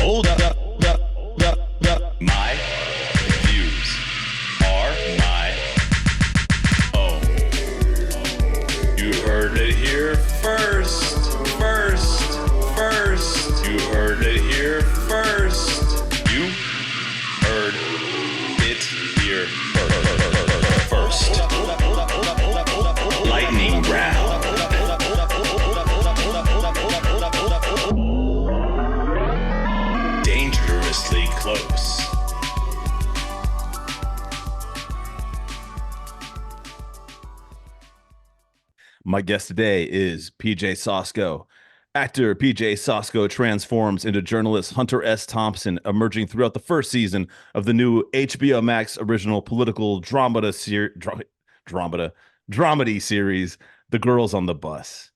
Hold up. My views are my own. You heard it here first. You heard it here first. You heard it here first. Lightning round. Dangerously close. My guest today is PJ Sosko. Actor PJ Sosko transforms into journalist Hunter S. Thompson, emerging throughout the first season of the new HBO Max original political dramedy series, The Girls on the Bus.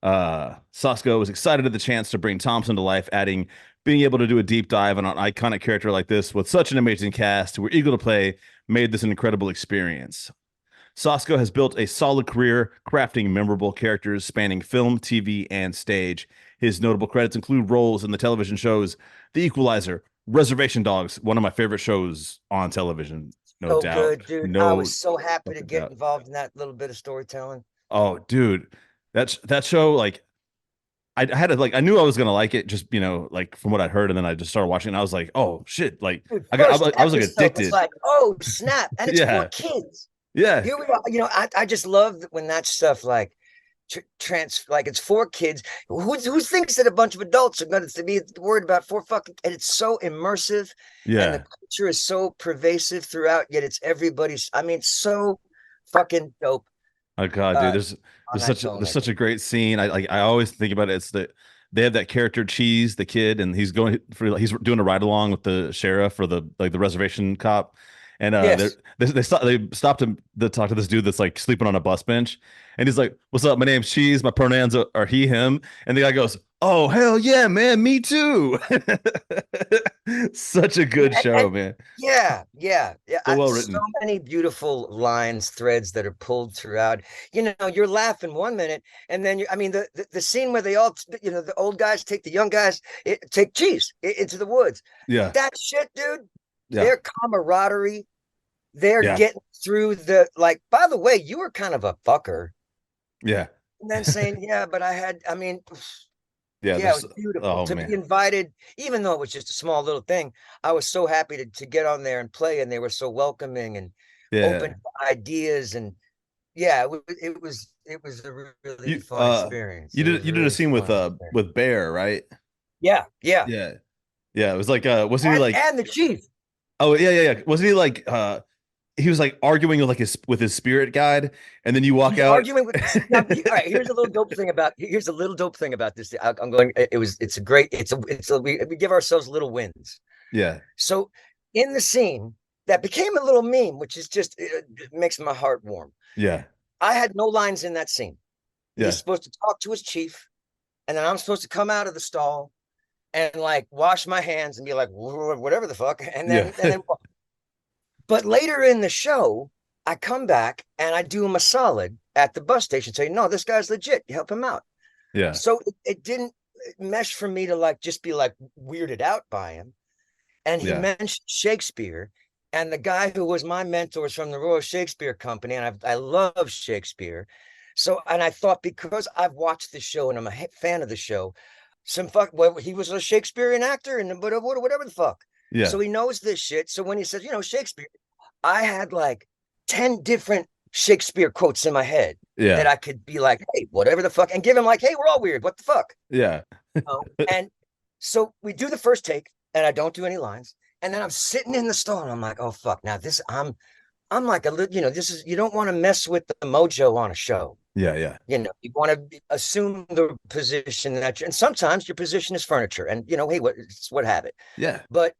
Sosko was excited at the chance to bring Thompson to life, adding, being able to do a deep dive on an iconic character like this with such an amazing cast who were eager to play made this an incredible experience. Sosko has built a solid career crafting memorable characters spanning film, TV, and stage. His notable credits include roles in the television shows The Equalizer, Reservation Dogs, one of my favorite shows on television, no doubt. Good, dude. No I was so happy to get doubt. involved in that little bit of storytelling. Oh, dude, that show, like, I had to, like, I knew I was gonna like it, just, you know, like, from what I heard, and then I just started watching, and I was like, oh shit, like, Dude, I was like addicted. It's like, oh snap, and it's Yeah. for kids. Yeah, Here we are. You know, I just love when that stuff like like it's for kids. Who thinks that a bunch of adults are going to be worried about four fucking? And it's so immersive. yeah. And the culture is so pervasive throughout. Yet it's everybody's. I mean, so fucking dope. Oh god, dude, there's such a great scene. I always think about it. It's that they have that character Cheese, the kid, and he's doing a ride along with the sheriff or the reservation cop, and Yes. they stopped him to talk to this dude that's like sleeping on a bus bench, and he's like, "What's up? My name's Cheese. My pronouns are he, him." And the guy goes, "Oh hell yeah, man, me too." Such a good show, man. Yeah. So well written. So many beautiful lines, threads that are pulled throughout. You know, you're laughing 1 minute, and then the scene where they all, you know, the old guys take the young guys, take Cheese into the woods. Yeah, That shit, dude. yeah, Their camaraderie, they're Yeah. getting through the, like, by the way, you were kind of a fucker. yeah, And then saying, yeah, but yeah. it was beautiful to be invited, even though it was just a small little thing. I was so happy to get on there and play, and they were so welcoming and open to ideas. And yeah, it was a really fun experience. You did a scene with Bear, right? Yeah. Yeah. It was like wasn't he like, and the chief. oh yeah. Wasn't he like he was like arguing with his spirit guide, and then you walk out Arguing with now, all right, here's a little dope thing about this. We give ourselves little wins. Yeah. So in the scene that became a little meme, which is just, it makes my heart warm. Yeah. I had no lines in that scene. Yeah. He's supposed to talk to his chief, and then I'm supposed to come out of the stall and like wash my hands and be like, whatever the fuck. And then but later in the show, I come back and I do him a solid at the bus station, saying, no, this guy's legit. You help him out. Yeah. So it didn't mesh for me to like just be like weirded out by him. And he mentioned Shakespeare, and the guy who was my mentor is from the Royal Shakespeare Company, and I love Shakespeare. So, and I thought, because I've watched the show and I'm a fan of the show, he was a Shakespearean actor and whatever the fuck. Yeah. So he knows this shit. So when he says, you know, Shakespeare, I had like 10 different Shakespeare quotes in my head that I could be like, hey, whatever the fuck, and give him like, hey, we're all weird. What the fuck? Yeah. And so we do the first take, and I don't do any lines. And then I'm sitting in the stall, and I'm like, oh fuck. Now this, I'm like a little, you know, this is, you don't want to mess with the mojo on a show. Yeah. You know, you want to assume the position and sometimes your position is furniture, and you know, hey, what have it. Yeah. But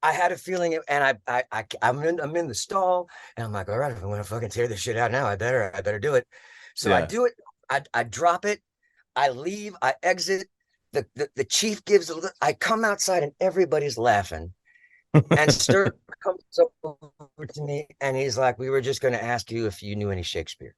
I had a feeling, and I'm in the stall, and I'm like, all right, if I'm gonna fucking tear this shit out now, I better do it. So I do it. I drop it. I leave. I exit. The chief gives a look. I come outside, and everybody's laughing. And Stir comes over to me, and he's like, we were just going to ask you if you knew any Shakespeare.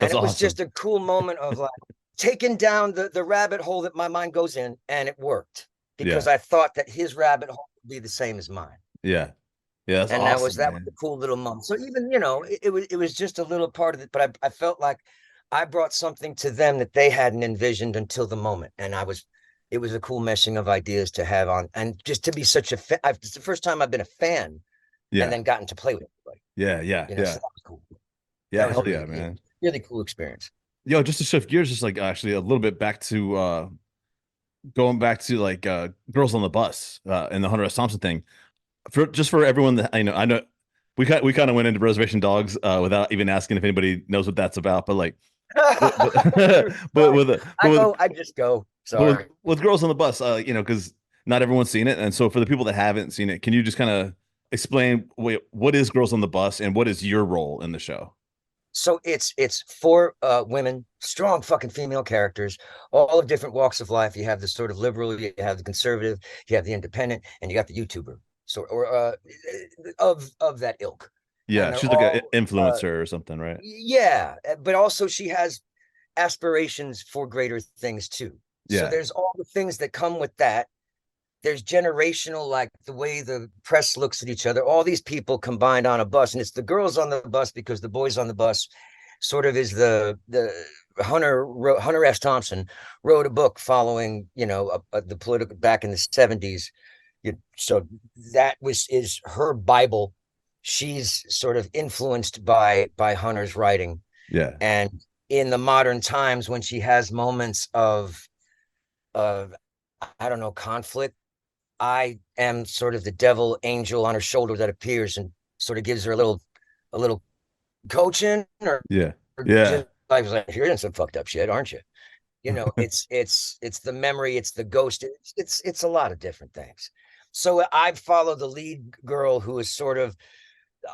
And it was just a cool moment of like taking down the rabbit hole that my mind goes in, and it worked. because I thought that his rabbit hole would be the same as mine. Yeah. Yeah, that's And awesome, that was man. a cool little moment. So even, it was just a little part of it, but I felt like I brought something to them that they hadn't envisioned until the moment. And it was a cool meshing of ideas to have on, and just to be such a it's the first time I've been a fan and Yeah. then gotten to play with everybody. Yeah, yeah, So yeah. that was cool. Yeah, That was hell a yeah, man. really cool experience. Yo, just to shift gears, just like actually a little bit back to going back to like Girls on the Bus and the Hunter S. Thompson thing. For everyone that I know we kind of went into Reservation Dogs without even asking if anybody knows what that's about, but like but, I just go. Sorry. With Girls on the Bus, because not everyone's seen it, and so for the people that haven't seen it, can you just kind of explain what is Girls on the Bus and what is your role in the show? So it's four women, strong fucking female characters, all of different walks of life. You have the sort of liberal, you have the conservative, you have the independent, and you got the YouTuber. So or of that ilk. Yeah, And she's all, like an influencer or something, right? Yeah, but also she has aspirations for greater things too. So Yeah. there's all the things that come with that. There's generational, like the way the press looks at each other, all these people combined on a bus, and it's the girls on the bus because the boys on the bus sort of is the Hunter S. Thompson wrote a book following, the political back in the 70s. So that is her Bible. She's sort of influenced by Hunter's writing. Yeah. And in the modern times when she has moments of I don't know, conflict, I am sort of the devil angel on her shoulder that appears and sort of gives her a little coaching, or Yeah. Yeah. just like, you're in some fucked up shit, aren't you? It's the memory, it's the ghost, it's a lot of different things. So I follow the lead girl who is sort of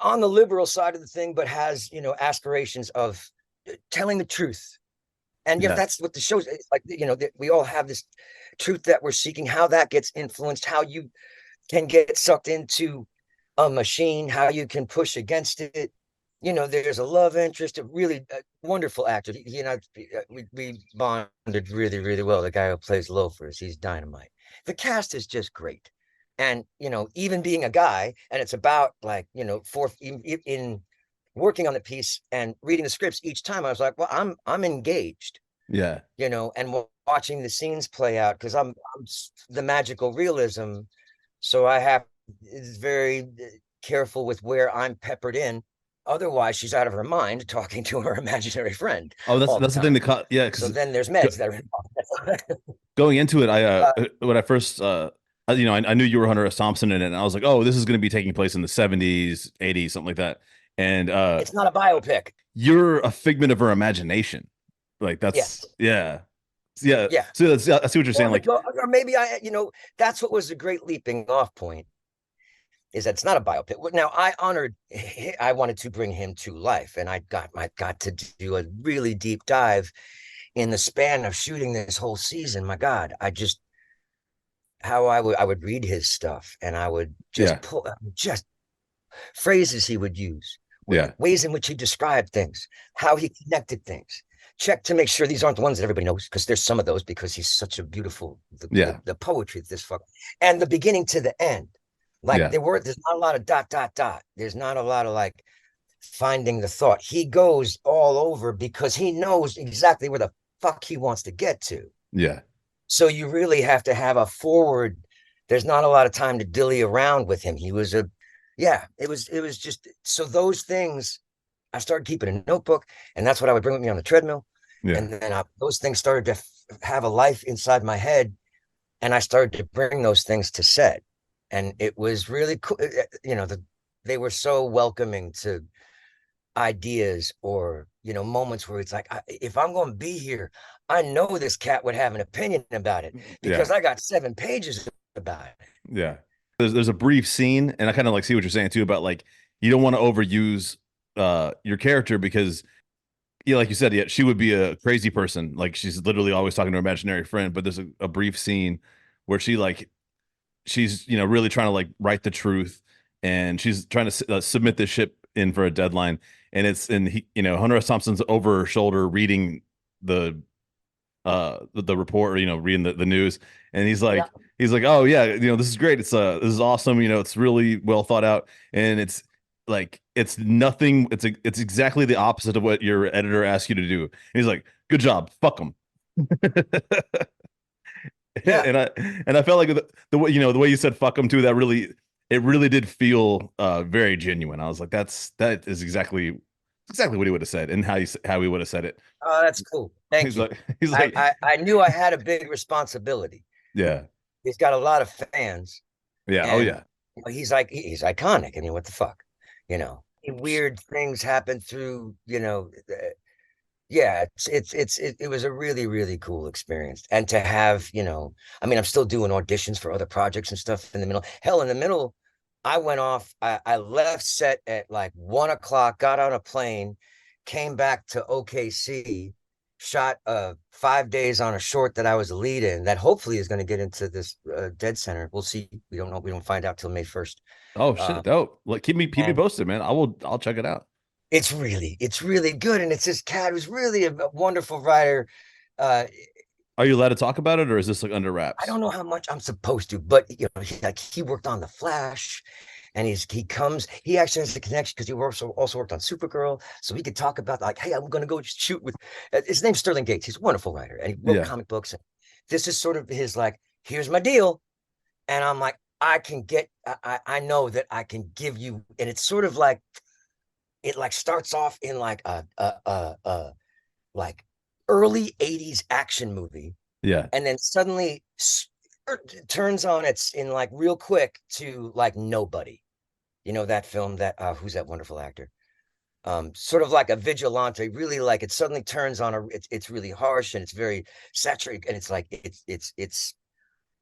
on the liberal side of the thing, but has, aspirations of telling the truth. And Yeah. that's what the show is. It's like, we all have this truth that we're seeking, how that gets influenced, how you can get sucked into a machine, how you can push against it. There's a love interest, a really wonderful actor. He and I, we bonded really, really well. The guy who plays Loafers, he's dynamite. The cast is just great. And, even being a guy, and it's about like, in working on the piece and reading the scripts each time, I was like, well, I'm engaged. Yeah. And watching the scenes play out, because I'm the magical realism. So is very careful with where I'm peppered in. Otherwise, she's out of her mind talking to her imaginary friend. Oh, that's the thing that caught. Yeah. So then there's meds that are involved. Going into it, when I first, I knew you were Hunter S. Thompson in it, and I was like, oh, this is going to be taking place in the 70s, 80s, something like that. And it's not a biopic. You're a figment of her imagination. Like that's yes. Yeah. Yeah. Yeah. So I see what you're saying. Like, or maybe that's what was a great leaping off point, is that it's not a biopic. Now I wanted to bring him to life, and I got to do a really deep dive in the span of shooting this whole season. My God, how I would read his stuff, and I would just pull just phrases he would use, ways in which he described things, how he connected things. Check to make sure these aren't the ones that everybody knows, because there's some of those, because he's such a beautiful, the poetry of this fuck, and the beginning to the end. Like there's not a lot of dot. There's not a lot of like finding the thought. He goes all over because he knows exactly where the fuck he wants to get to. Yeah. So you really have to have a forward. There's not a lot of time to dilly around with him. He was it was just, so those things, I started keeping a notebook, and that's what I would bring with me on the treadmill. Yeah. And then those things started to have a life inside my head, and I started to bring those things to set. And it was really cool. They were so welcoming to ideas, or, moments where it's like, if I'm going to be here, I know this cat would have an opinion about it, because I got 7 pages about it. Yeah. There's a brief scene, and I kind of like see what you're saying too, about like, you don't want to overuse your character, because like you said, she would be a crazy person. Like, she's literally always talking to her imaginary friend, but there's a brief scene where she's really trying to like write the truth, and she's trying to submit this ship in for a deadline, and Hunter S. Thompson's over her shoulder reading the the reporter, reading the news, and he's Yeah. like, oh yeah, this is great. This is awesome. It's really well thought out, and it's like it's nothing. It's exactly the opposite of what your editor asked you to do. And he's like, good job, fuck them. Yeah. And I felt like the way the way you said fuck them too, it really did feel very genuine. I was like, that is exactly what he would have said, and how he would have said it. Oh, that's cool. Thank He's you. like he's I, like I I knew I had a big responsibility. yeah, He's got a lot of fans, yeah, oh and yeah, he's iconic. I mean, what the fuck, Weird things happen through, yeah. It was a really really cool experience, and to have, I mean, I'm still doing auditions for other projects and stuff in the middle. Hell, in the middle, I went off. I left set at like 1 o'clock, got on a plane, came back to OKC, shot 5 days on a short that I was a lead in that hopefully is going to get into this Dead Center. We'll see. We don't know. We don't find out till May 1st. oh Uh, shit, dope. Like keep me and posted, man. I'll check it out. it's really good. And it's this cat who's really a wonderful writer. Uh, Are you allowed to talk about it, or is this like under I wraps? don't know how much I'm supposed to, but he worked on The Flash, and he actually has a connection because he also worked on Supergirl, so he could talk about like, hey, I'm gonna go shoot with. His name's Sterling Gates. He's a wonderful writer, and he wrote Yeah, comic books. And this is sort of his like, here's my deal, and I'm like, I know that I can give you, and it's sort of like it like starts off in like a like early '80s action movie, yeah, and then suddenly turns on its in like real quick to like Nobody. That film that who's that wonderful actor? Sort of like a vigilante, really like it suddenly turns on it's really harsh and it's very saturated, and it's like it's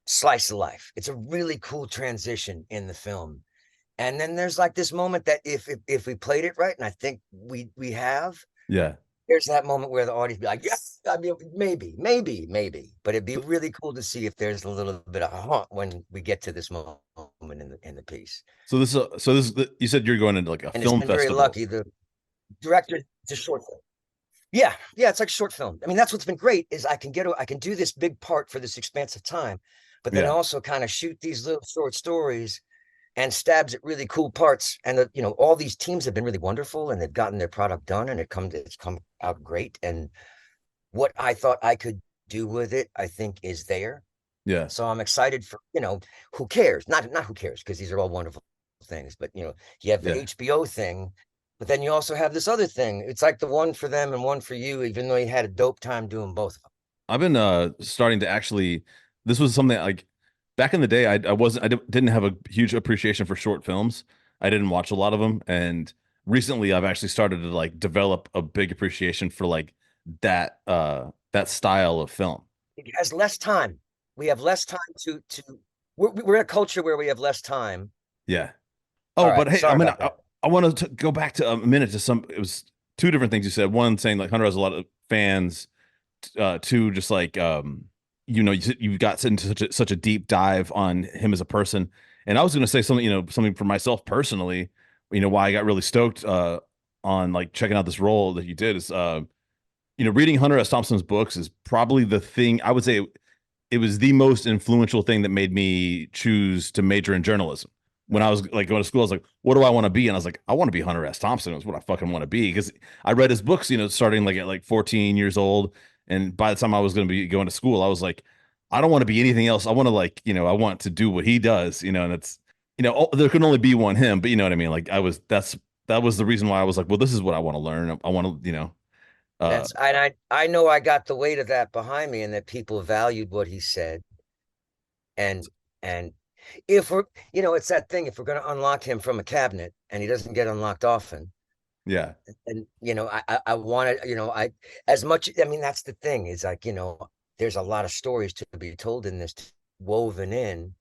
slice of life. It's a really cool transition in the film. And then there's like this moment that if we played it right, and I think we have, yeah. there's that moment where the audience be like, yes, I mean, maybe, but it'd be really cool to see if there's a little bit of a haunt when we get to this moment in the piece. You said you're going into like a And it's film been very festival. lucky. The director, it's a short film. Yeah, it's like a short film. I mean, that's what's been great is I can do this big part for this expansive time, but then Yeah, also kind of shoot these little short stories and stabs at really cool parts. And all these teams have been really wonderful, and they've gotten their product done, and it's come out great. And what I thought I could do with it, I think is there. yeah, So I'm excited for, who cares? Not who cares, because these are all wonderful things. But you have the yeah. HBO thing, but then you also have this other thing. It's like the one for them and one for you, even though you had a dope time doing both of them. I've been starting to actually. This was something like back in the day. I didn't have a huge appreciation for short films. I didn't watch a lot of them, and recently I've actually started to like develop a big appreciation for like that style of film. It has less time. We have less time to we're in a culture where we have less time. Yeah. All Oh, right. but hey, Sorry about I, that. I want to go back to a minute to some. It was two different things you said. One saying like Hunter has a lot of fans. Two, just like you got into such a deep dive on him as a person. And I was going to say something, something for myself personally. Why I got really stoked on like checking out this role that you did is reading Hunter S. Thompson's books is probably the thing I would say it was the most influential thing that made me choose to major in journalism. When I was like going to school, I was like, what do I want to be? And I was like, I want to be Hunter S. Thompson. That's what I fucking want to be. Because I read his books, starting like at like 14 years old. And by the time I was going to be going to school, I was like, I don't want to be anything else. I want to like, I want to do what he does, and it's, there can only be one him, but you know what I mean? Like that was the reason why I was like, well, this is what I want to learn. I want to, uh, That's and I know I got the weight of that behind me, and that people valued what he said. And if we're, it's that thing, if we're going to unlock him from a cabinet and he doesn't get unlocked often, yeah, and I want to, I as much, I mean, that's the thing, is like, there's a lot of stories to be told in this, woven in,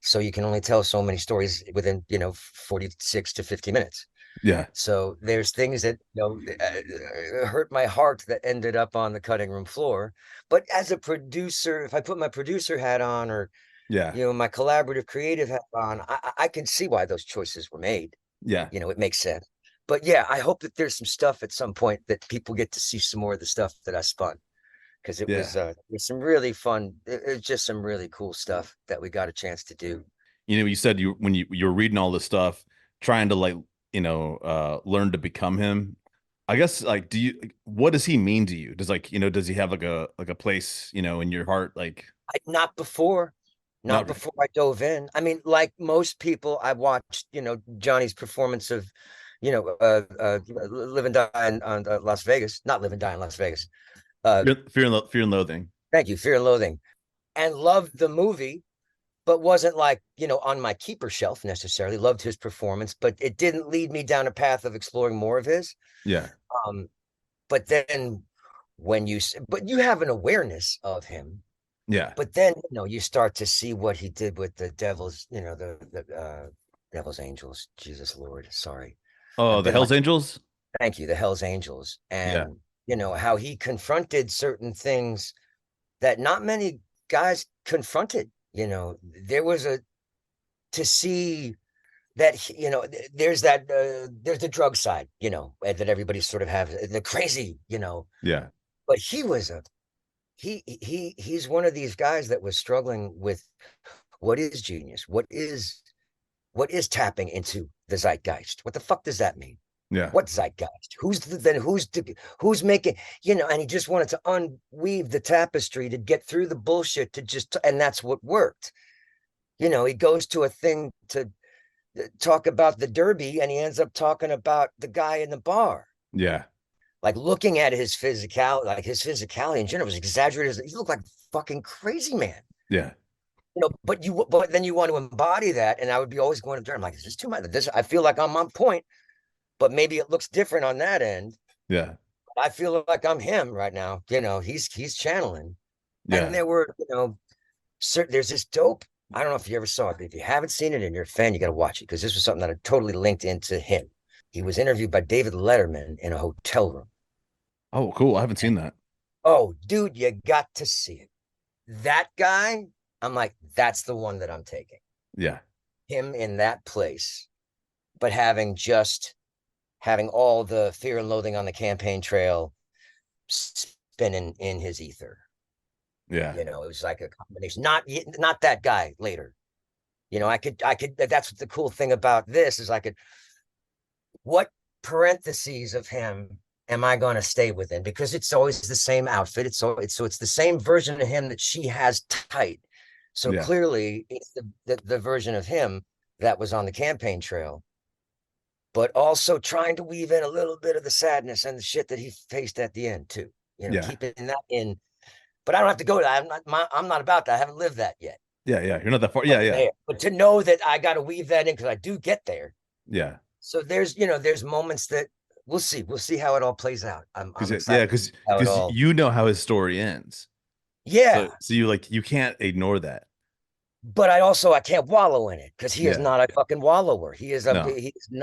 so you can only tell so many stories within 46 to 50 minutes. yeah, So there's things that hurt my heart that ended up on the cutting room floor. But as a producer, if I put my producer hat on, or yeah, my collaborative creative hat on, I can see why those choices were made. yeah. It makes sense. But yeah, I hope that there's some stuff at some point that people get to see some more of the stuff that I spun. because it was some really fun. It was just some really cool stuff that we got a chance to do. You said when you were reading all this stuff, trying to learn to become him. I guess like, what does he mean to you? Does does he have like a place, in your heart? Like Not before. Not not before I dove in. I mean, like most people, I watched, Johnny's performance of, Live and Die on Las Vegas. Not Live and Die in Las Vegas. Fear and Loathing. Thank you, Fear and Loathing, and loved the movie, but wasn't like, on my keeper shelf necessarily. Loved his performance, but it didn't lead me down a path of exploring more of his. Yeah. But then but you have an awareness of him. Yeah. But then, you start to see what he did with the Devil's, the Devil's Angels. Jesus Lord, sorry. Oh, the Hells Angels? Thank you, the Hells Angels. And, how he confronted certain things that not many guys confronted. There was to see that, there's the drug side, that everybody sort of have, the crazy, Yeah. But he was he's one of these guys that was struggling with what is genius, what is tapping into the zeitgeist. What the fuck does that mean? Yeah. What zeitgeist? Who's making, and he just wanted to unweave the tapestry to get through the bullshit and that's what worked. He goes to a thing to talk about the Derby and he ends up talking about the guy in the bar. Yeah. Like looking at his physicality in general was exaggerated. He looked like a fucking crazy man. Yeah. But then you want to embody that. And I would be always going up there. I'm like, is this too much? I feel like I'm on point, but maybe it looks different on that end. Yeah. I feel like I'm him right now. He's channeling. Yeah. And there were, there's this dope. I don't know if you ever saw it, but if you haven't seen it and you're a fan, you got to watch it because this was something that I totally linked into him. He was interviewed by David Letterman in a hotel room. Oh, cool. I haven't seen that. Oh, dude, you got to see it. That guy, I'm like, that's the one that I'm taking. Yeah. Him in that place, but having all the Fear and Loathing on the Campaign Trail spinning in his ether. Yeah. It was like a combination. Not that guy later. I could, that's what the cool thing about this is what parentheses of him am I going to stay within? Because it's always the same outfit. It's the same version of him that she has tight. So clearly it's the version of him that was on the campaign trail, but also trying to weave in a little bit of the sadness and the shit that he faced at the end too. Keeping that in, but I don't have to go to that. I'm not about that. I haven't lived that yet. Yeah. You're not that far. Yeah. But to know that I got to weave that in because I do get there. Yeah. So there's moments that we'll see how it all plays out. I'm excited. Because how his story ends. Yeah. So you can't ignore that. But I can't wallow in it because he is not a fucking wallower. He is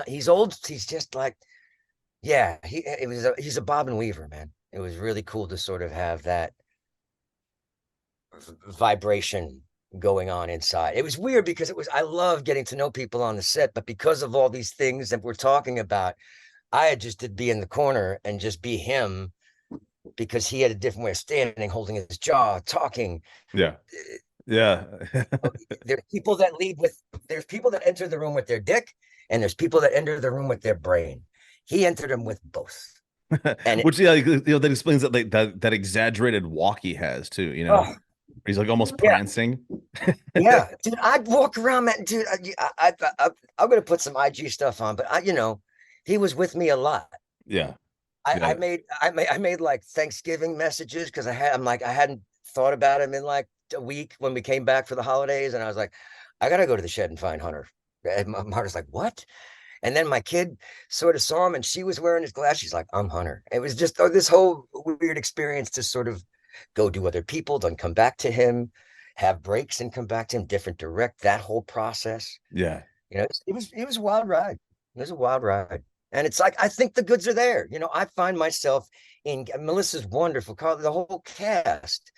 he's old. He's just like, he's a Bob and Weaver, man. It was really cool to sort of have that vibration going on inside. It was weird because I love getting to know people on the set, but because of all these things that we're talking about, I had just to be in the corner and just be him because he had a different way of standing, holding his jaw, talking. Yeah. There's people that enter the room with their dick and there's people that enter the room with their brain. He entered them with both. And which that explains that exaggerated walk he has too, he's like almost prancing. Yeah, dude, I'd walk around, man. Dude, I'm gonna put some IG stuff on, but he was with me a lot. Yeah, I made like Thanksgiving messages because I hadn't thought about him in like a week when we came back for the holidays, and I was like, I gotta go to the shed and find Hunter. And my heart was like, what? And then my kid sort of saw him, and she was wearing his glasses. She's like, I'm Hunter. It was just this whole weird experience to sort of go do other people, then come back to him, have breaks and come back to him, different direct, that whole process. Yeah. It was a wild ride. It was a wild ride. And it's like, I think the goods are there. I find myself in Melissa's wonderful, the whole cast.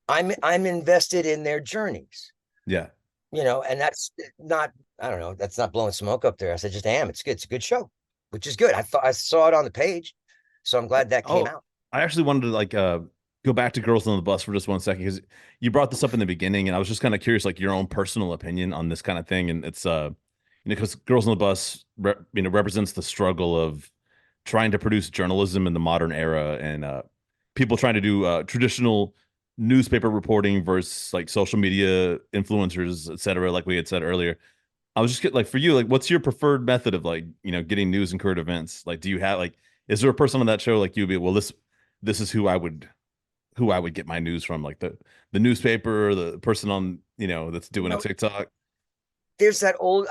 I'm invested in their journeys. Yeah. And that's not, I don't know, that's not blowing smoke up there. I said, just am. It's good. It's a good show, which is good. I saw it on the page. So I'm glad that came out. I actually wanted to go back to Girls on the Bus for just 1 second, because you brought this up in the beginning, and I was just kind of curious, like your own personal opinion on this kind of thing. And it's because Girls on the Bus represents the struggle of trying to produce journalism in the modern era, and people trying to do traditional newspaper reporting versus like social media influencers, etc., like we had said earlier. I was just like, for you, like, what's your preferred method of like, getting news and current events? Like, do you have like, is there a person on that show like you'd be, well, this is who I would get my news from, like the newspaper, or the person on, that's doing a TikTok? There's that old.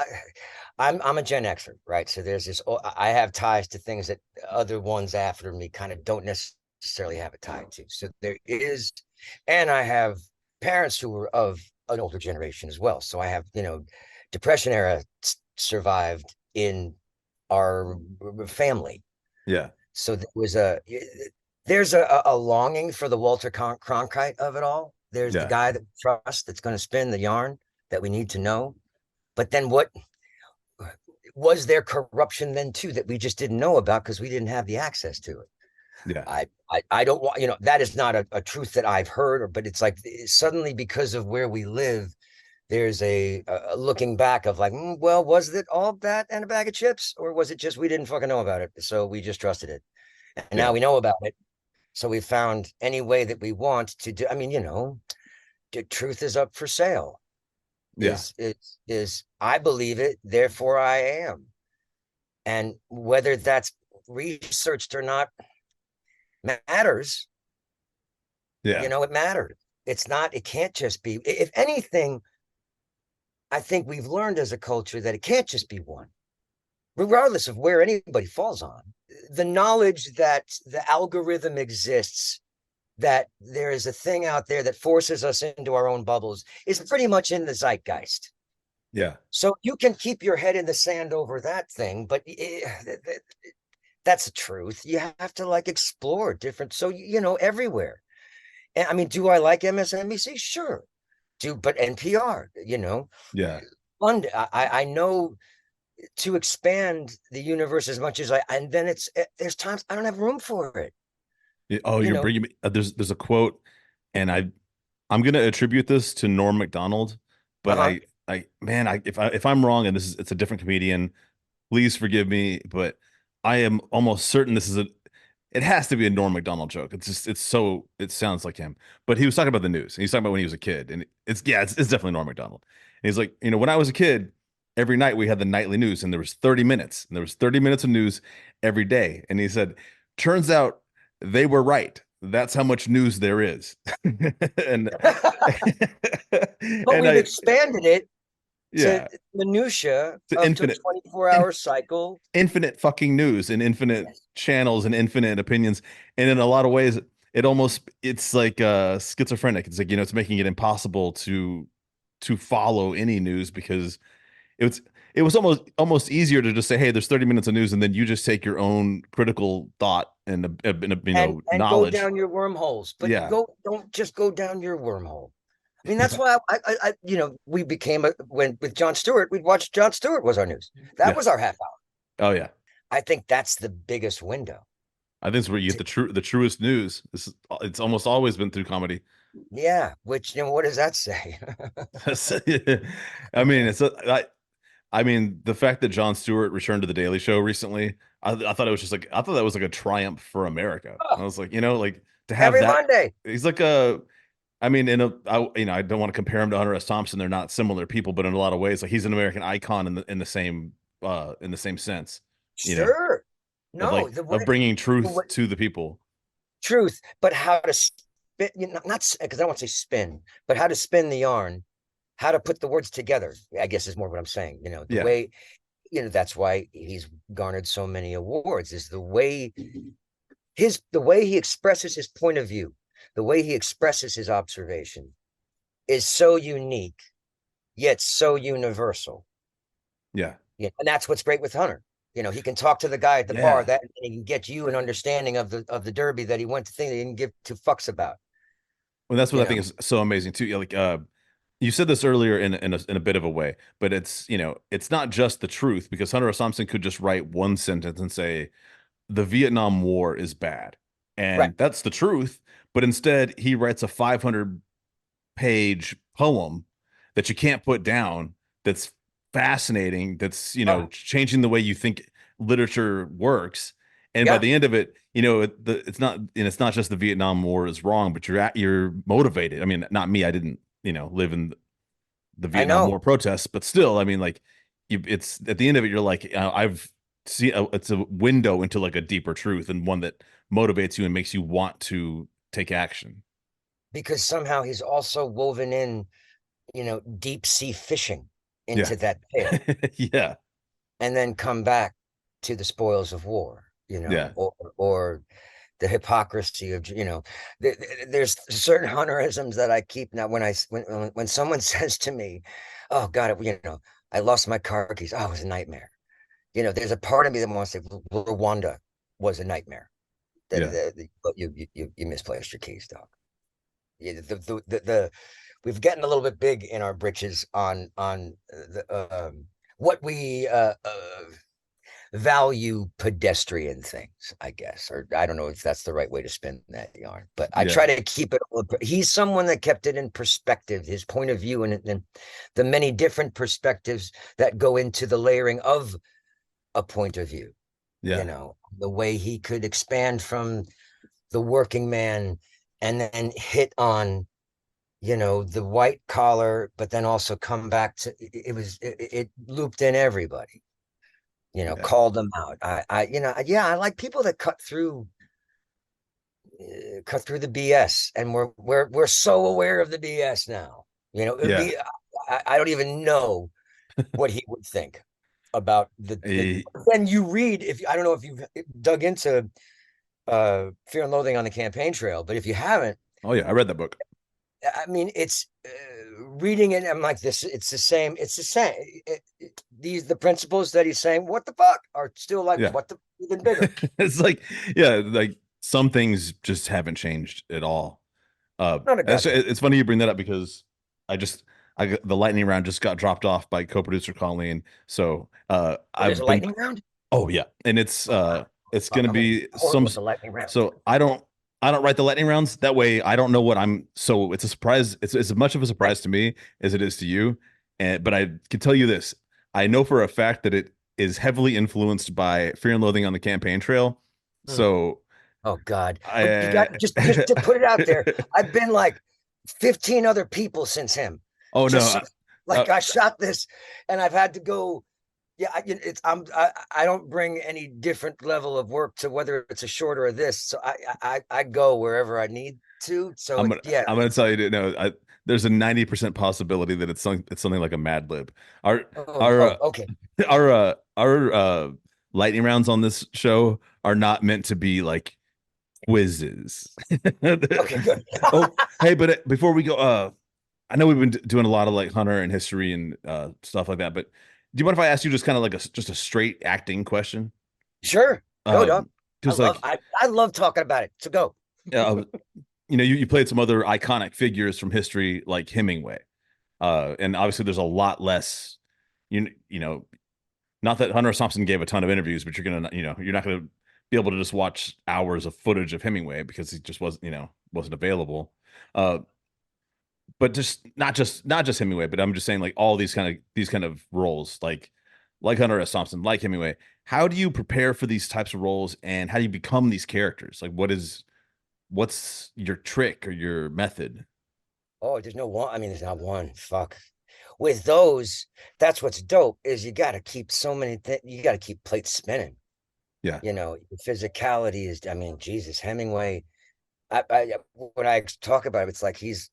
I'm a Gen Xer, right? So there's this. I have ties to things that other ones after me kind of don't necessarily have a tie to. So there is, and I have parents who were of an older generation as well. So I have, Depression era survived in our family. Yeah. So there's a longing for the Walter Cronkite of it all. There's the guy that we trust that's going to spin the yarn that we need to know. But then what was there corruption then too that we just didn't know about because we didn't have the access to it? Yeah. I don't want, that is not a truth that I've heard, but it's like suddenly because of where we live, there's a looking back of like, well, was it all that and a bag of chips, or was it just we didn't fucking know about it, so we just trusted it, and now we know about it, so we found any way that we want to do. I mean, the truth is up for sale. Is I believe it, therefore I am, and whether that's researched or not matters. It mattered. It can't just be. If anything, I think we've learned as a culture that it can't just be one, regardless of where anybody falls on. The knowledge that the algorithm exists, that there is a thing out there that forces us into our own bubbles, is pretty much in the zeitgeist. Yeah. So you can keep your head in the sand over that thing, but that's the truth. You have to like explore different. So, everywhere. And I mean, do I like MSNBC? Sure. But NPR, Yeah. I know to expand the universe as much as and then there's times I don't have room for it. Oh, you're bringing me. There's a quote, and I'm gonna attribute this to Norm Macdonald, but if I'm wrong, and it's a different comedian, please forgive me, but I am almost certain it has to be a Norm Macdonald joke. It sounds like him. But he was talking about the news. And he's talking about when he was a kid. And it's definitely Norm Macdonald. And he's like, when I was a kid, every night we had the nightly news, and there was 30 minutes. And there was 30 minutes of news every day. And he said, turns out they were right. That's how much news there is. and but we've expanded it to minutia to infinite 24-hour cycle, infinite fucking news, and infinite channels, and infinite opinions. And in a lot of ways, it's like schizophrenic. It's like, it's making it impossible to follow any news, because it was almost easier to just say, hey, there's 30 minutes of news, and then you just take your own critical thought and knowledge, go down your wormholes. But don't just go down your wormhole. I mean, that's why I we became with Jon Stewart, we'd watch Jon Stewart was our news. That was our half hour. Oh yeah. I think that's the biggest window. I think it's where you get the truest news. It's almost always been through comedy. Yeah. Which, what does that say? I mean, I mean, the fact that Jon Stewart returned to the Daily Show recently, I thought it was just like, I thought that was like a triumph for America. I was like, like to have every that Monday. He's like I mean, I don't want to compare him to Hunter S. Thompson. They're not similar people, but in a lot of ways, like he's an American icon in the same sense. Sure. No, of bringing truth to the people. Truth, but how to spin, not because I don't want to say spin, but how to spin the yarn, how to put the words together, I guess is more what I'm saying. The way, that's why he's garnered so many awards, is the way he expresses his point of view. The way he expresses his observation is so unique, yet so universal. Yeah. And that's what's great with Hunter. He can talk to the guy at the bar, and he can get you an understanding of the Derby that he went to think he didn't give two fucks about. Well, that's what I think is so amazing too. Like you said this earlier in a bit of a way, but it's not just the truth, because Hunter S. Thompson could just write one sentence and say the Vietnam War is bad, and that's the truth. but instead he writes a 500-page poem that you can't put down. That's fascinating. That's, changing the way you think literature works. And by Yeah, the end of it, it's not, and it's not just the Vietnam War is wrong, but you're motivated. I mean, not me. I didn't, live in the I Vietnam know. War protests, but still, I mean, like, it's at the end of it, you're like, I've seen it's a window into like a deeper truth, and one that motivates you and makes you want to take action. Because somehow he's also woven in, deep sea fishing Yeah. into that tale, Yeah. and then come back to the spoils of war, Yeah. or the hypocrisy of, there's certain Hunterisms that I keep now. When someone says to me, "Oh God, I lost my car keys," oh, it was a nightmare. There's a part of me that wants to say Rwanda was a nightmare. Yeah. But you misplaced your keys, dog. Yeah, we've gotten a little bit big in our britches on what we value pedestrian things, I guess, or I don't know if that's the right way to spin that yarn, but I Yeah. try to keep it. He's someone that kept it in perspective, his point of view, and the many different perspectives that go into the layering of a point of view. Yeah. The way he could expand from the working man and then hit on, the white collar, but then also come back to it looped in everybody, Yeah. called them out. I like people that cut through the BS, and we're so aware of the BS now. Yeah. I don't even know what he would think about the. Eh, Then you read, if I don't know if you've dug into Fear and Loathing on the Campaign Trail, but if you haven't, oh yeah, I read that book. I mean, it's reading it. I'm like this. It's the same. It's the same. The principles that he's saying, what the fuck, are still like Yeah. what the even bigger. It's like, yeah, like some things just haven't changed at all. Not a goddamn. It's funny you bring that up because I just the lightning round just got dropped off by co-producer Colleen. So There's a I've been lightning round. oh yeah, and it's Fuck, gonna I'm be horrible some. with the lightning round. So I don't write the lightning rounds. That way I don't know what I'm. So it's a surprise. It's as much of a Right. surprise to me as it is to you. And but I can tell you this: I know for a fact that it is heavily influenced by Fear and Loathing on the Campaign Trail. Hmm. So Oh God. But you I got just to put it out there. I've been like 15 other people since him. oh no. Just like I shot this, and I've had to go. Yeah, I don't bring any different level of work to whether it's a short or a this. So I go wherever I need to. So yeah. I'm gonna tell you, no, there's a 90% possibility that it's something like a Mad Lib. Our our Okay. our lightning rounds on this show are not meant to be like quizzes. Okay, good. Oh, hey, but before we go, I know we've been doing a lot of like Hunter and history and stuff like that, but do you mind if I ask you just kind of like just a straight acting question? Sure. Go, dog. Because like I love talking about it. So go. uh, you played some other iconic figures from history like Hemingway, and obviously there's a lot less. You know, not that Hunter S. Thompson gave a ton of interviews, but you're not gonna be able to just watch hours of footage of Hemingway because he just wasn't available. Uh, but just not just Hemingway, but I'm just saying like all these kind of roles like Hunter S. Thompson, like Hemingway. How do you prepare for these types of roles, and how do you become these characters? Like, what's your trick or your method? Oh, there's no one. I mean, there's not one. Fuck. With those, that's what's dope is you got to keep so many things. You got to keep plates spinning. Yeah. Physicality is. I mean, Jesus, Hemingway. When I talk about it, it's like he was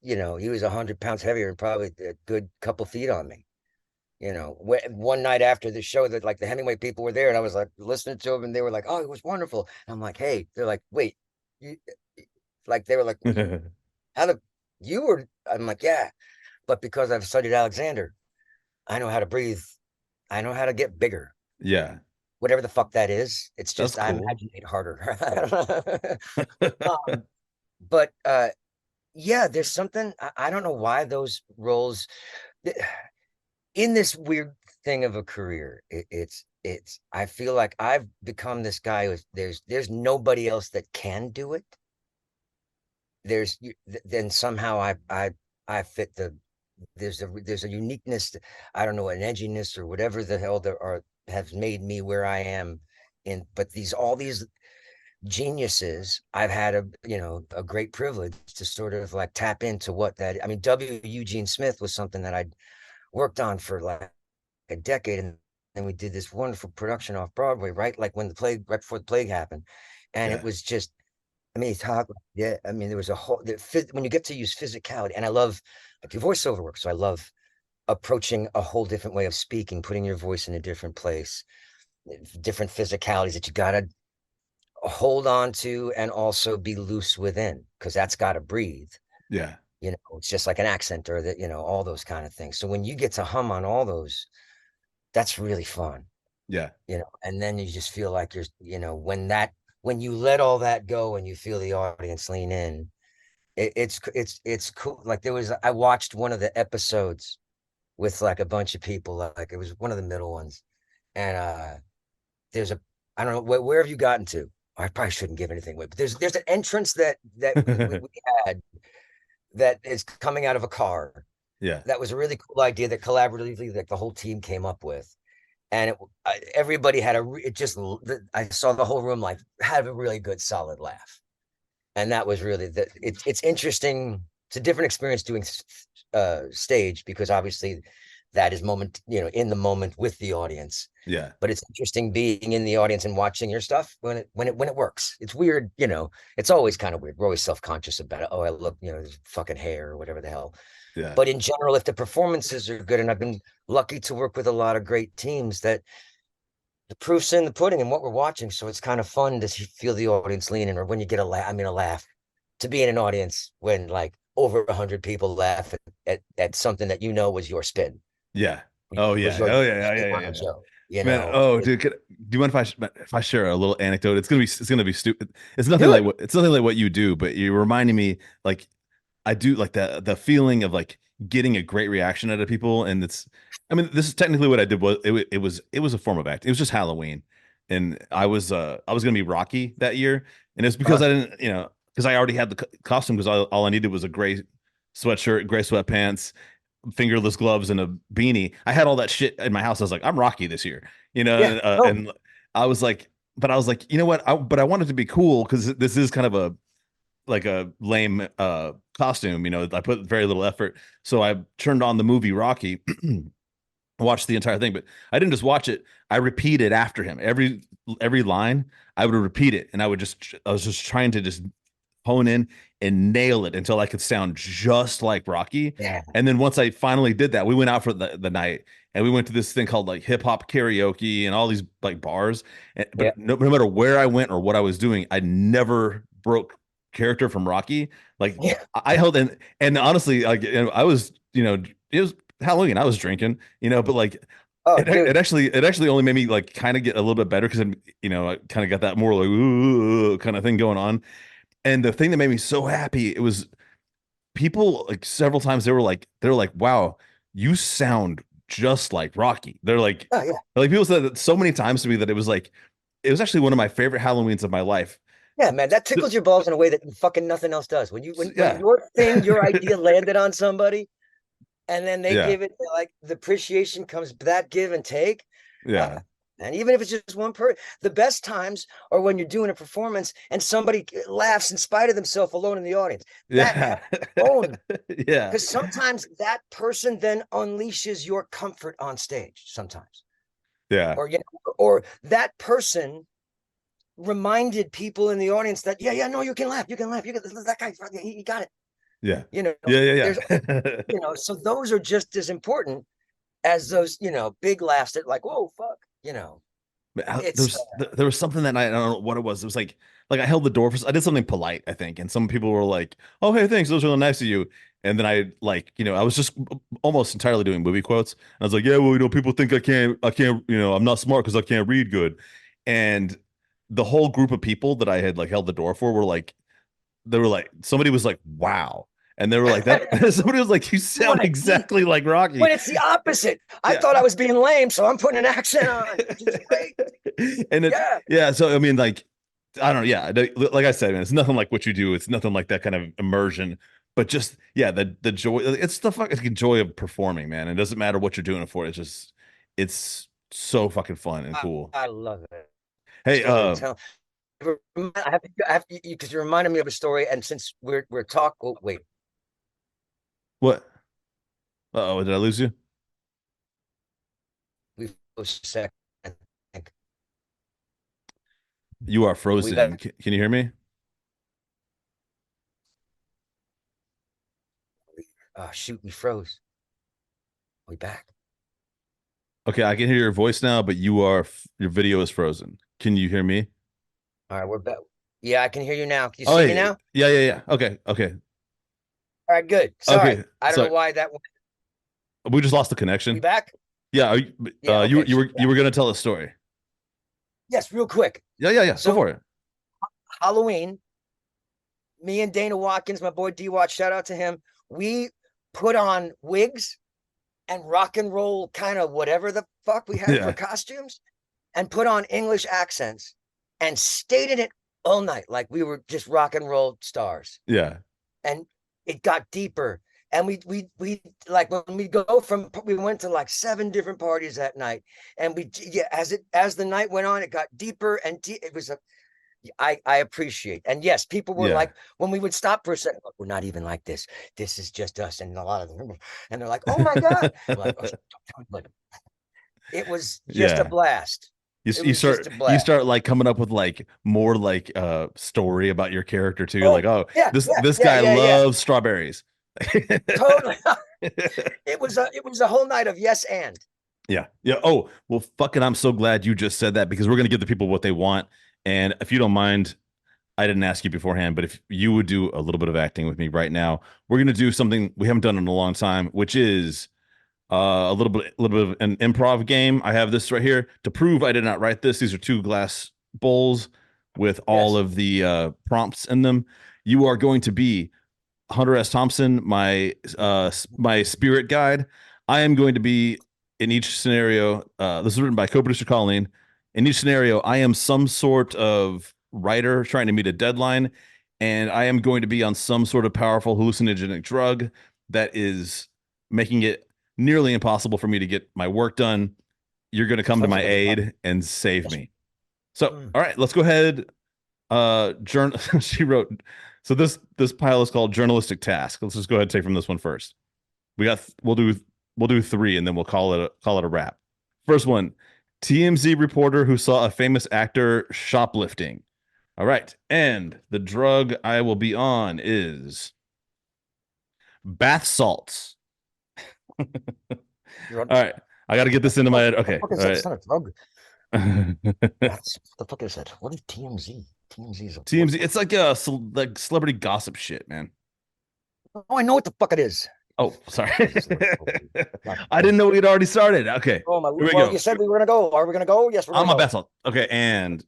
100 pounds heavier and probably a good couple feet on me. One night after the show, that like the Hemingway people were there, and I was like listening to him, and they were like, "Oh, it was wonderful." And I'm like, "Hey," they're like, "Wait," you, like they were like, "How the you were?" I'm like, "Yeah," but because I've studied Alexander, I know how to breathe. I know how to get bigger. Yeah, Whatever the fuck that is, it's that's just I cool. imagine it harder. um, but yeah, there's something I don't know why those roles in this weird thing of a career. It's I feel like I've become this guy who's there's nobody else that can do it. then somehow I fit there's a uniqueness, I don't know, an edginess or whatever the hell there are, has made me where I am but all these geniuses, I've had a great privilege to sort of like tap into what that, I mean, Eugene Smith was something that I'd worked on for like a decade, and then we did this wonderful production off Broadway, right? Like right before the plague happened. And it Yeah. was just, I mean, yeah, I mean, there was when you get to use physicality, and I do voiceover work, so I love approaching a whole different way of speaking, putting your voice in a different place, different physicalities that you gotta hold on to and also be loose within, because that's got to breathe. Yeah. It's just like an accent or all those kind of things. So when you get to hum on all those, that's really fun. Yeah. And then you just feel like you're, when you let all that go and you feel the audience lean in, it's cool. Like I watched one of the episodes with like a bunch of people, like it was one of the middle ones. And I don't know, where have you gotten to? I probably shouldn't give anything away, but there's an entrance that we had that is coming out of a car. Yeah. That was a really cool idea that collaboratively, like the whole team came up with. And everybody had I saw the whole room like have a really good solid laugh. And that was really it's interesting. It's a different experience doing stage, because obviously that is in the moment with the audience. Yeah. But it's interesting being in the audience and watching your stuff when it works. It's weird, it's always kind of weird. We're always self-conscious about it. Oh, I look, there's fucking hair or whatever the hell. Yeah. But in general, if the performances are good, and I've been lucky to work with a lot of great teams, that the proof's in the pudding and what we're watching. So it's kind of fun to feel the audience leaning, or when you get a laugh, to be in an audience when like over 100 people laugh at something that was your spin. Yeah. Oh yeah. Oh yeah. Yeah. Joke, Man, oh dude, do you mind if I share a little anecdote? It's gonna be stupid. It's nothing like what you do, but you're reminding me, like, I do like the feeling of like getting a great reaction out of people. And I mean, this is technically what I did. It was a form of acting. It was just Halloween, and I was gonna be Rocky that year, and it's because I didn't, because I already had the costume, because all I needed was a gray sweatshirt, gray sweatpants, fingerless gloves, and a beanie. I had all that shit in my house. I was like, I'm Rocky this year, Yeah. and I was like, but I was like, you know what? But I wanted to be cool, because this is kind of a lame costume. I put very little effort. So I turned on the movie Rocky, watched the entire thing, but I didn't just watch it. I repeated after him. Every line I would repeat it, and I was just trying to just hone in and nail it until I could sound just like Rocky. Yeah. And then once I finally did that, we went out for the night, and we went to this thing called like hip hop karaoke and all these like bars. But no matter where I went or what I was doing, I never broke character from Rocky. Like, I held in, and honestly, like, I was, it was Halloween, I was drinking, but like, it actually only made me like kind of get a little bit better, because I kind of got that more like ooh kind of thing going on. And the thing that made me so happy, it was people, like, several times they were like, wow, you sound just like Rocky. They're like, oh yeah, like, people said that so many times to me that it was actually one of my favorite Halloweens of my life. Yeah, man, that tickles your balls in a way that fucking nothing else does. When your idea landed on somebody, and then they give it, like, the appreciation comes, that give and take. Yeah. And even if it's just one person, the best times are when you're doing a performance and somebody laughs in spite of themselves alone in the audience. Yeah. Yeah. Because sometimes that person then unleashes your comfort on stage sometimes. Yeah. Or that person reminded people in the audience that, no, you can laugh. That guy, he got it. Yeah. Yeah. So those are just as important as those, big laughs that, like, whoa, fuck, there was something that night, I don't know what it was. It was like I held the door I did something polite, I think, and some people were like, oh, hey, thanks, those are really nice of you. And then I was just almost entirely doing movie quotes. And I was like, yeah, well, people think I can't, I'm not smart because I can't read good. And the whole group of people that I had like held the door for were like, somebody was like, wow. And they were like, that somebody was like, you sound exactly like Rocky. When it's the opposite. I thought I was being lame, so I'm putting an accent on, which is great. And so I mean, like, I don't know. Yeah, like I said, man, it's nothing like what you do. It's nothing like that kind of immersion. But just the joy. It's the fucking joy of performing, man. It doesn't matter what you're doing it for. It's so fucking fun and cool. I love it. Hey, Story tell. I have to, because you reminded me of a story, and since we're talk. Oh, wait, what? Oh, did I lose you? we a second. I think You are we frozen. got. Can you hear me? Oh shoot, we froze. We back. Okay, I can hear your voice now, but your video is frozen. Can you hear me? All right, we're back. Yeah, I can hear you now. Can you Oh, see me hey, now? yeah. Okay. All right, good. Sorry, Okay. I don't So know why that. we just lost the We connection. back? Yeah. Yeah. Okay. You were gonna tell a story. Yes, real quick. Yeah. Go So for it. Halloween, me and Dana Watkins, my boy D Watch, shout out to him. We put on wigs and rock and roll kind of whatever the fuck we had for Yeah. costumes and put on English accents and stayed in it all night like we were just rock and roll stars. Yeah. And it got deeper. And we like when we went to like 7 different parties that night, and as the night went on, it got deeper and it was I appreciate. And yes, people were Yeah. like, when we would stop for a second, we're not even like this. This is just us. And a lot of them, and they're like, oh my God. I'm like, oh, it was just a Yeah. blast. It was just a You blast. start like coming up with like more like story about your character too. Oh, Like, oh, yeah, this guy yeah. loves strawberries. Totally. It was a whole night of yes and. Yeah. Oh, well, fucking, I'm so glad you just said that because we're gonna give the people what they want. And if you don't mind, I didn't ask you beforehand, but if you would do a little bit of acting with me right now, we're gonna do something we haven't done in a long time, which is a little bit of an improv game. I have this right here to prove I did not write this. These are 2 glass bowls with all of the prompts in them. You are going to be Hunter S. Thompson, my spirit guide. I am going to be in each scenario. This is written by co-producer Colleen. In each scenario, I am some sort of writer trying to meet a deadline, and I am going to be on some sort of powerful hallucinogenic drug that is making it nearly impossible for me to get my work done. You're going to come to my aid and save me. So, all right, let's go ahead. She wrote. So this pile is called journalistic task. Let's just go ahead and take from this one first. We'll do 3 and then we'll call it a wrap. First one, TMZ reporter who saw a famous actor shoplifting. All right, and the drug I will be on is bath salts. All right, I got to get this into my head. Okay, all right. It's not a drug. What the fuck is that? What is TMZ? TMZ. It's like like celebrity gossip shit, man. Oh, I know what the fuck it is. Oh, sorry. I didn't know we'd already started. Okay. Oh my! Here we Well, go. you said we were gonna go. Are we gonna go? Yes, we're gonna On my go. bath salt. Okay, and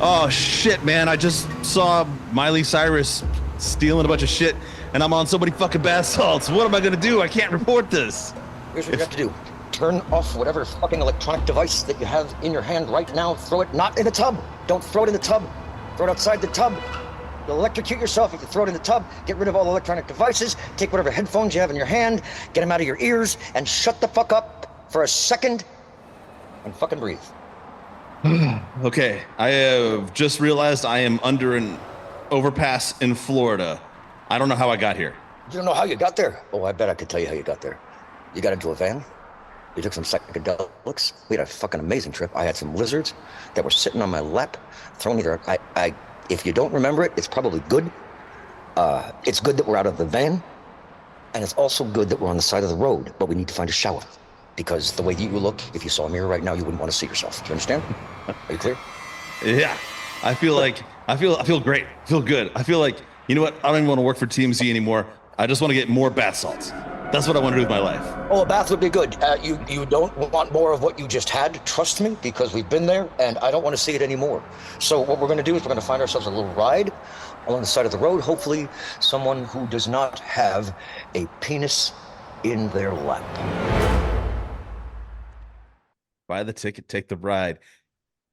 oh shit, man! I just saw Miley Cyrus stealing a bunch of shit, and I'm on so many fucking bath salts. What am I gonna do? I can't report this. Here's what you have to do. Turn off whatever fucking electronic device that you have in your hand right now. Throw it not in the tub. Don't throw it in the tub. Throw it outside the tub. You'll electrocute yourself if you throw it in the tub. Get rid of all the electronic devices. Take whatever headphones you have in your hand. Get them out of your ears and shut the fuck up for a second and fucking breathe. Okay, I have just realized I am under an overpass in Florida. I don't know how I got here. You don't know how you got there? Oh, I bet I could tell you how you got there. You got into a van. We took some psychedelics. We had a fucking amazing trip. I had some lizards that were sitting on my lap, throwing me there. If you don't remember it, it's probably good. It's good that we're out of the van, and it's also good that we're on the side of the road, but we need to find a shower. Because the way that you look, if you saw a mirror right now, you wouldn't want to see yourself. Do you understand? Are you clear? Yeah, I feel great. I feel good. I feel like, you know what? I don't even want to work for TMZ anymore. I just want to get more bath salts. That's what I want to do with my life. Oh, a bath would be good. You don't want more of what you just had, trust me, because we've been there, and I don't want to see it anymore. So what we're going to do is we're going to find ourselves a little ride along the side of the road. Hopefully someone who does not have a penis in their lap. Buy the ticket, take the ride.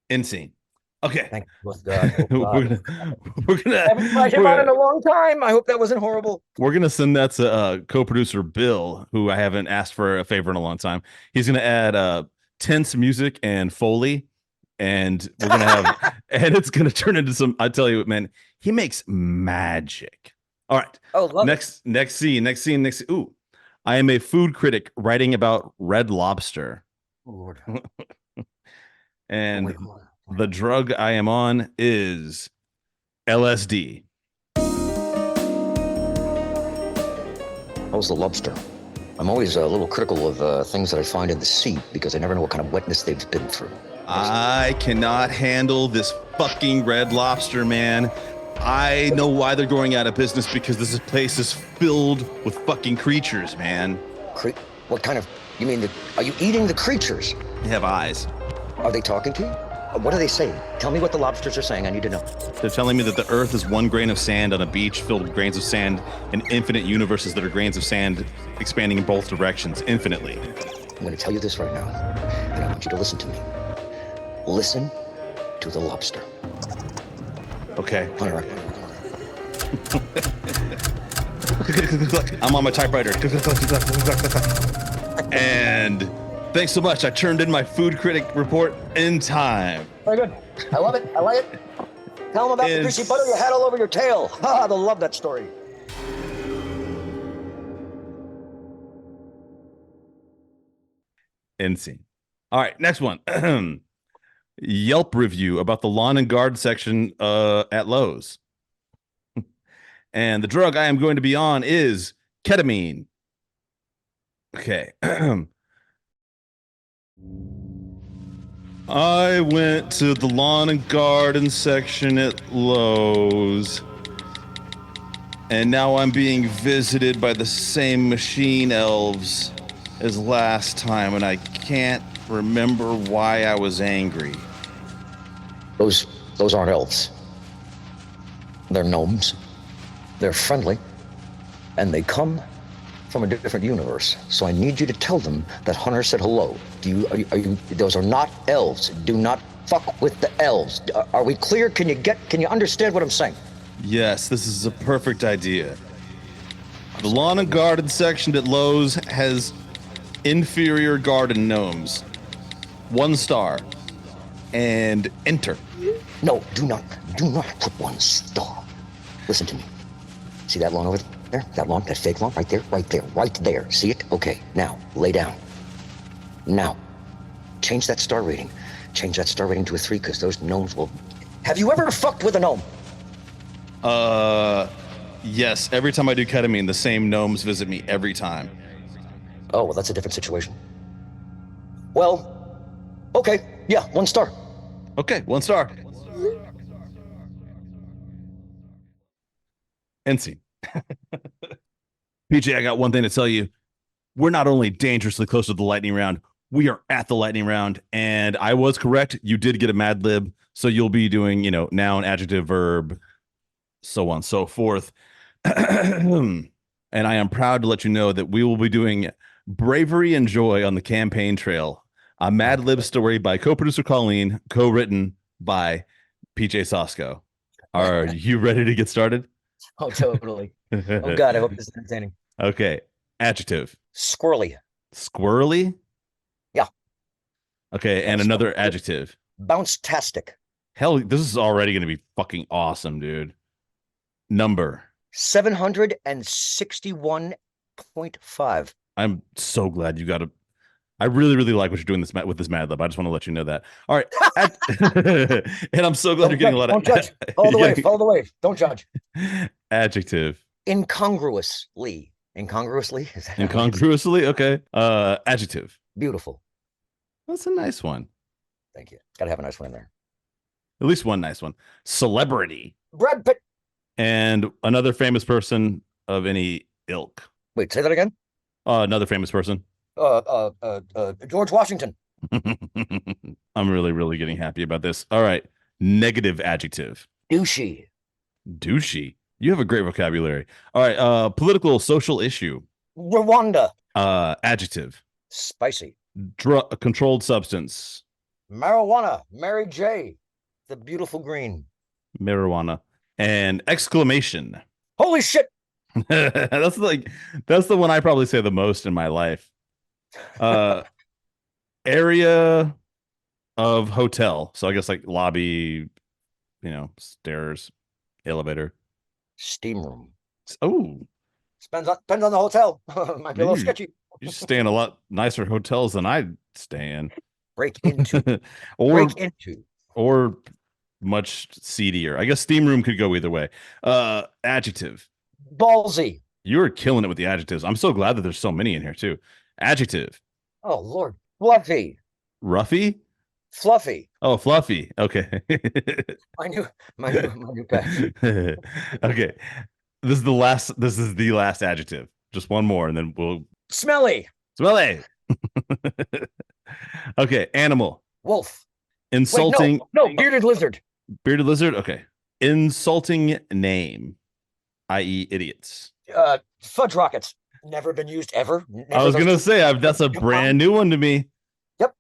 End scene. Okay. Thank God. Oh, God. we're gonna I haven't tried him on in a long time. I hope that wasn't horrible. we're gonna send that to co-producer Bill, who I haven't asked for a favor in a long time. He's gonna add tense music and Foley, and we're gonna have and it's gonna turn into some. I tell you, man, he makes magic. All right. Oh, love it. Next scene. Ooh, I am a food critic writing about Red Lobster. Oh, Lord. And the drug I am on is LSD. How's the lobster? I'm always a little critical of things that I find in the sea because I never know what kind of wetness they've been through. I cannot handle this fucking Red Lobster, man. I know why they're going out of business, because this place is filled with fucking creatures, man. What kind of... You mean, are you eating the creatures? They have eyes. Are they talking to you? What are they saying? Tell me what the lobsters are saying. I need to know. They're telling me that the earth is one grain of sand on a beach filled with grains of sand, and infinite universes that are grains of sand expanding in both directions infinitely. I'm going to tell you this right now, and I want you to listen to me. Listen to the lobster. Okay. Hunter. I'm on my typewriter. And thanks so much. I turned in my food critic report in time. Very good. I love it. I like it. Tell them about the greasy butter you had all over your tail. Ha, they'll love that story. End scene. All right, next one. Yelp review about the lawn and garden section at Lowe's. And the drug I am going to be on is ketamine. Okay. I went to the lawn and garden section at Lowe's, and now I'm being visited by the same machine elves as last time, and I can't remember why I was angry. Those aren't elves. They're gnomes. They're friendly, and they come from a different universe. So I need you to tell them that Hunter said hello. Are you? Those are not elves. Do not fuck with the elves. Are we clear? Can you understand what I'm saying? Yes, this is a perfect idea. The lawn and garden section at Lowe's has inferior garden gnomes. 1 star. And enter. No, do not put 1 star. Listen to me. See that lawn over there? That lawn, that fake lawn, right there. See it? Okay, now, lay down. Now, change that star rating. Change that star rating to a 3, because those gnomes will... Have you ever fucked with a gnome? Yes. Every time I do ketamine, the same gnomes visit me every time. Oh, well, that's a different situation. Well, okay, yeah, 1 star. Okay, 1 star. End scene. PJ, I got one thing to tell you. We're not only dangerously close to the lightning round, we are at the lightning round, and I was correct. You did get a Mad Lib, so you'll be doing, noun, adjective, verb, so on and so forth. And I am proud to let you know that we will be doing Bravery and Joy on the Campaign Trail, a Mad Lib story by co-producer Colleen, co-written by PJ Sosko. Are you ready to get started? Oh, totally. Oh, God, I hope this is entertaining. Okay. Adjective. Squirrely. Squirrely? Yeah. Okay, and another adjective. Bounce-tastic. Hell, this is already going to be fucking awesome, dude. Number. 761.5. I'm so glad you got a... I really, really like what you're doing with this Mad Lib. I just want to let you know that. All right. And I'm so glad you're getting a lot of... Don't judge. Follow the way. Follow the way. Don't judge. Adjective. Incongruously. Incongruously? Is that Incongruously? Okay. Adjective. Beautiful. That's a nice one. Thank you. Got to have a nice one in there. At least one nice one. Celebrity. Brad Pitt. And another famous person of any ilk. Wait, say that again? Another famous person. George Washington. I'm really, really getting happy about this. All right. Negative adjective. Douchey. Douchey. You have a great vocabulary. All right. Political social issue. Rwanda. Adjective. Spicy. A controlled substance. Marijuana. Mary J. The beautiful green. Marijuana. And exclamation. Holy shit. That's the one I probably say the most in my life. Area of hotel. So I guess like lobby, stairs, elevator. Steam room. Oh. Depends on the hotel. Might be a little sketchy. You stay in a lot nicer hotels than I stay in. Break into. Or much seedier. I guess steam room could go either way. Adjective. Ballsy. You're killing it with the adjectives. I'm so glad that there's so many in here too. Adjective. Oh Lord. Fluffy. Roughy. Fluffy. Oh, fluffy. Okay. my new pet. Okay. This is the last adjective. Just one more and then we'll Smelly. Okay, animal. Wolf. Insulting. Wait, no, bearded lizard. Bearded lizard. Okay. Insulting name, i.e., idiots. Fudge rockets. Never been used ever. Never I was gonna say that's a brand new one to me. Yep.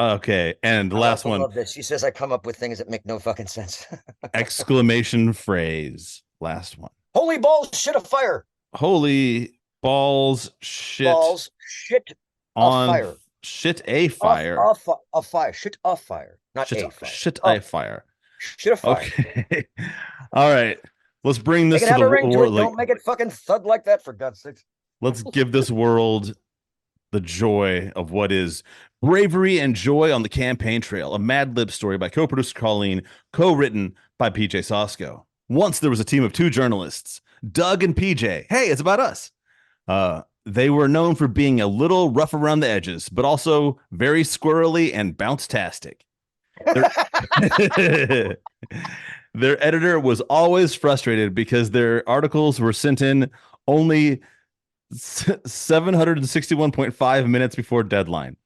Okay, and the last one. I love this. She says I come up with things that make no fucking sense. Exclamation phrase. Last one. Holy balls, shit of fire. Holy balls, shit. Balls, shit on fire. Shit a fire. A fire. Shit of fire. Not shit, a fire. Shit a fire. Shit of fire. Okay. All right. Let's bring this to the world. Don't make it fucking thud like that, for God's sake. Let's give this world the joy of what is bravery and joy on the campaign trail. A Mad Lib story by co-producer Colleen, co-written by PJ Sosko. Once there was a team of 2 journalists, Doug and PJ. Hey, it's about us. They were known for being a little rough around the edges, but also very squirrely and bounce-tastic. Their editor was always frustrated because their articles were sent in only 761.5 minutes before deadline.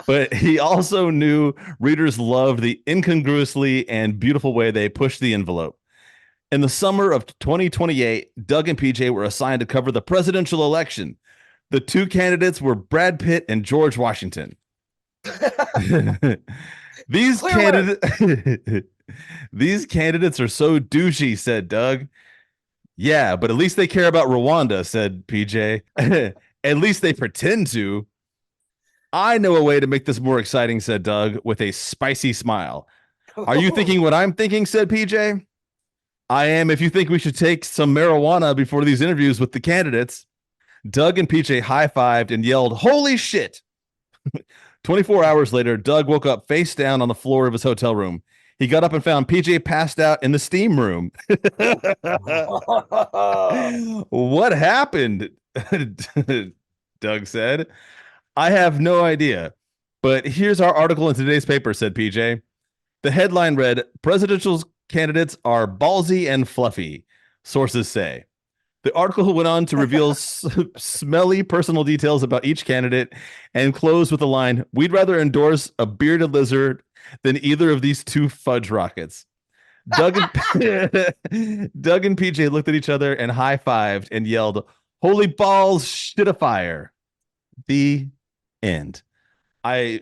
But he also knew readers loved the incongruously and beautiful way they pushed the envelope. In the summer of 2028, Doug and PJ were assigned to cover the presidential election. The 2 candidates were Brad Pitt and George Washington. These candidates are so douchey, said Doug. Yeah, but at least they care about Rwanda, said PJ. At least they pretend to. I know a way to make this more exciting, said Doug with a spicy smile. Are you thinking what I'm thinking, said PJ. I am if you think we should take some marijuana before these interviews with the candidates. Doug and PJ high-fived and yelled, holy shit. 24 hours later, Doug woke up face down on the floor of his hotel room. He got up and found PJ passed out in the steam room. What happened? Doug said. I have no idea, but here's our article in today's paper, said PJ. The headline read, presidential candidates are ballsy and fluffy, sources say. The article went on to reveal smelly personal details about each candidate and closed with the line, we'd rather endorse a bearded lizard than either of these 2 fudge rockets. Doug and PJ looked at each other and high-fived and yelled, holy balls, shit a fire. The end. I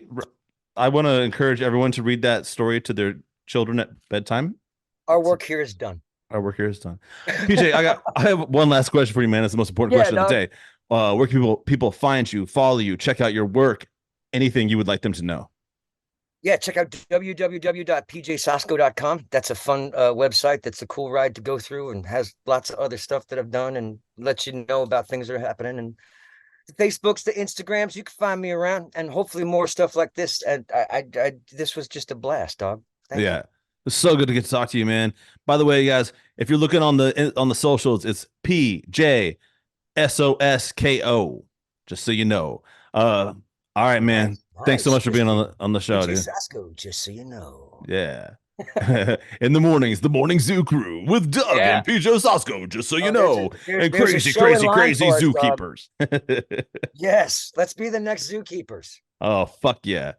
want to encourage everyone to read that story to their children at bedtime. Our work here is done. PJ, I have one last question for you, man. It's the most important question of the day. Where can people find you, follow you, check out your work, anything you would like them to know? Yeah, check out www.pjsosko.com. That's a fun website. That's a cool ride to go through and has lots of other stuff that I've done and lets you know about things that are happening. And the Facebooks, the Instagrams, you can find me around, and hopefully more stuff like this. And this was just a blast, dog. Thank you. It's so good to get to talk to you, man. By the way, guys, if you're looking on the socials, it's PJ Sosko. Just so you know. All right, man. Nice. Thanks so much for being on the show, dude. Sasko, just so you know. Yeah. In the mornings, the morning zoo crew with Doug and PJ Sosko, just so you know. And crazy zookeepers. Yes, let's be the next zookeepers. Oh, fuck yeah.